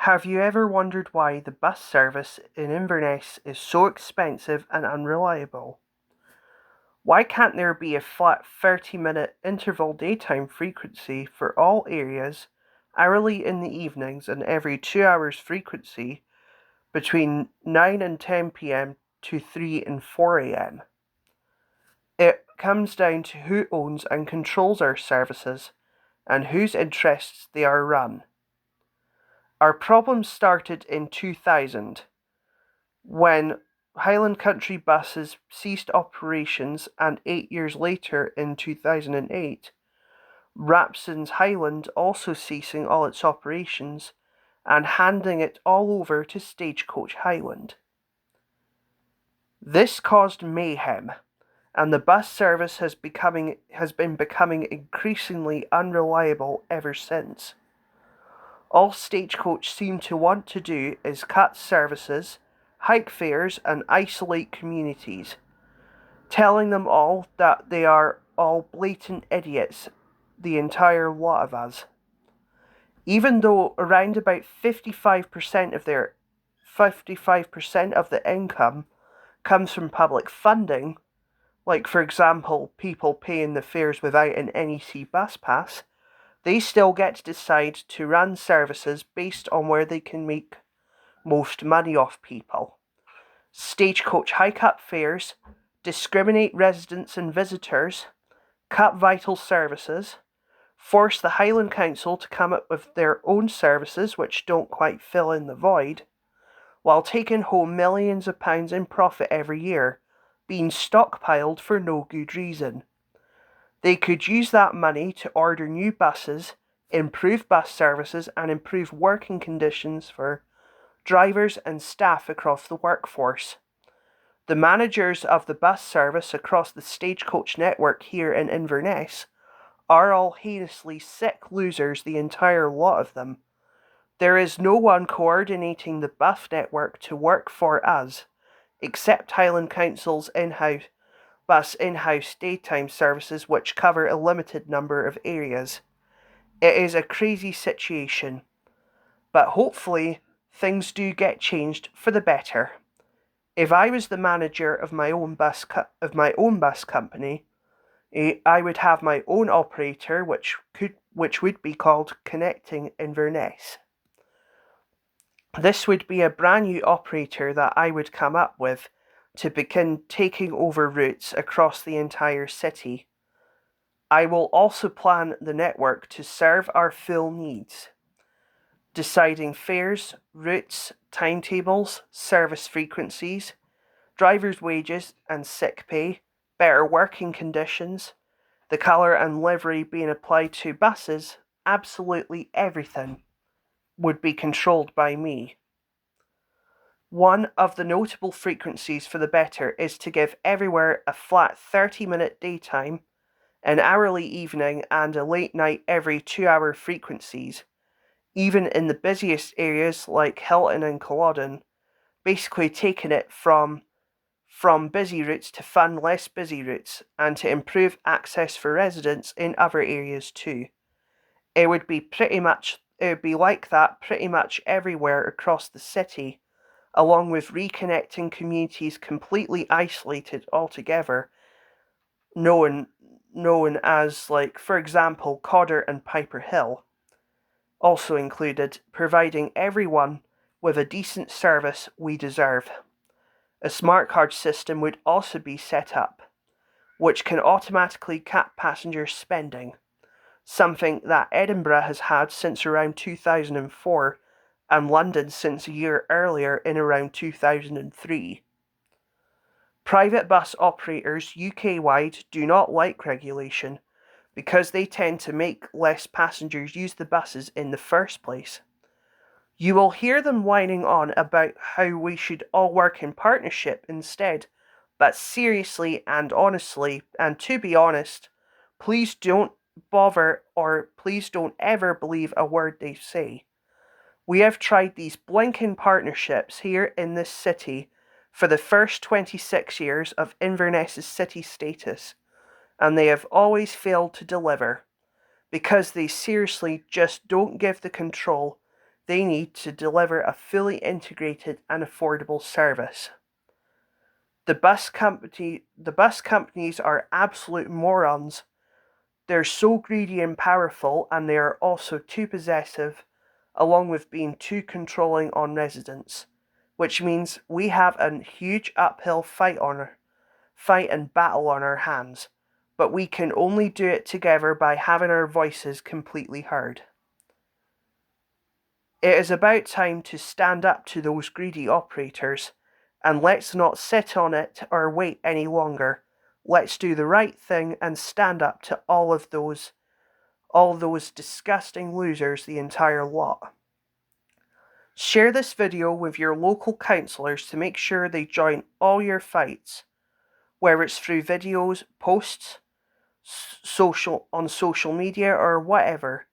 Have you ever wondered why the bus service in Inverness is so expensive and unreliable? Why can't there be a flat 30-minute interval daytime frequency for all areas, hourly in the evenings, and every 2 hours frequency between 9 and 10 p.m. to 3 and 4 a.m.? It comes down to who owns and controls our services and whose interests they are run. Our problem started in 2000 when Highland Country buses ceased operations, and 8 years later, in 2008, Rapson's Highland also ceasing all its operations and handing it all over to Stagecoach Highland. This caused mayhem, and the bus service has been becoming increasingly unreliable ever since. All Stagecoach seem to want to do is cut services, hike fares, and isolate communities, telling them all that they are all blatant idiots, the entire lot of us. Even though around about 55% of the income comes from public funding, like for example people paying the fares without an NEC bus pass, they still get to decide to run services based on where they can make most money off people. Stagecoach hike up fares, discriminate residents and visitors, cut vital services, force the Highland Council to come up with their own services which don't quite fill in the void, while taking home millions of pounds in profit every year, being stockpiled for no good reason. They could use that money to order new buses, improve bus services, and improve working conditions for drivers and staff across the workforce. The managers of the bus service across the Stagecoach network here in Inverness are all heinously sick losers, the entire lot of them. There is no one coordinating the bus network to work for us, except Highland Council's in-house daytime services which cover a limited number of areas. It is a crazy situation, but hopefully things do get changed for the better. If I was the manager of my own bus company, I would have my own operator which would be called Connecting Inverness. This would be a brand new operator that I would come up with to begin taking over routes across the entire city. I will also plan the network to serve our full needs, deciding fares, routes, timetables, service frequencies, drivers' wages and sick pay, better working conditions, the colour and livery being applied to buses. Absolutely everything would be controlled by me. One of the notable frequencies for the better is to give everywhere a flat 30-minute daytime, an hourly evening, and a late night every 2 hour frequencies, even in the busiest areas like Hilton and Culloden, basically taking it from busy routes to fund less busy routes, and to improve access for residents in other areas too. It would be like that pretty much everywhere across the city, along with reconnecting communities completely isolated altogether, known as, like, for example, Codder and Piper Hill, also included, providing everyone with a decent service we deserve. A smart card system would also be set up, which can automatically cap passenger spending, something that Edinburgh has had since around 2004 and London since a year earlier in around 2003. Private bus operators UK-wide do not like regulation because they tend to make less passengers use the buses in the first place. You will hear them whining on about how we should all work in partnership instead, but seriously and honestly, and to be honest, please don't bother, or please don't ever believe a word they say. We have tried these blinking partnerships here in this city for the first 26 years of Inverness's city status, and they have always failed to deliver, because they seriously just don't give the control they need to deliver a fully integrated and affordable service. The bus companies are absolute morons. They're so greedy and powerful, and they are also too possessive, along with being too controlling on residents, which means we have a huge uphill fight and battle on our hands, but we can only do it together by having our voices completely heard. It is about time to stand up to those greedy operators, and let's not sit on it or wait any longer. Let's do the right thing and stand up to all those disgusting losers, the entire lot. Share this video with your local councillors to make sure they join all your fights, whether it's through videos, posts, on social media or whatever.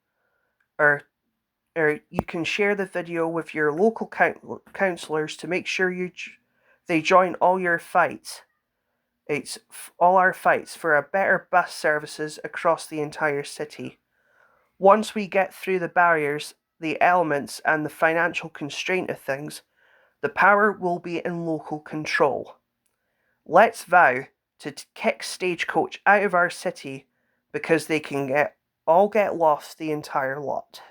Or you can share the video with your local councillors to make sure they join all your fights. It's all our fights for a better bus services across the entire city. Once we get through the barriers, the elements and the financial constraint of things, the power will be in local control. Let's vow to kick Stagecoach out of our city because they can get lost, the entire lot.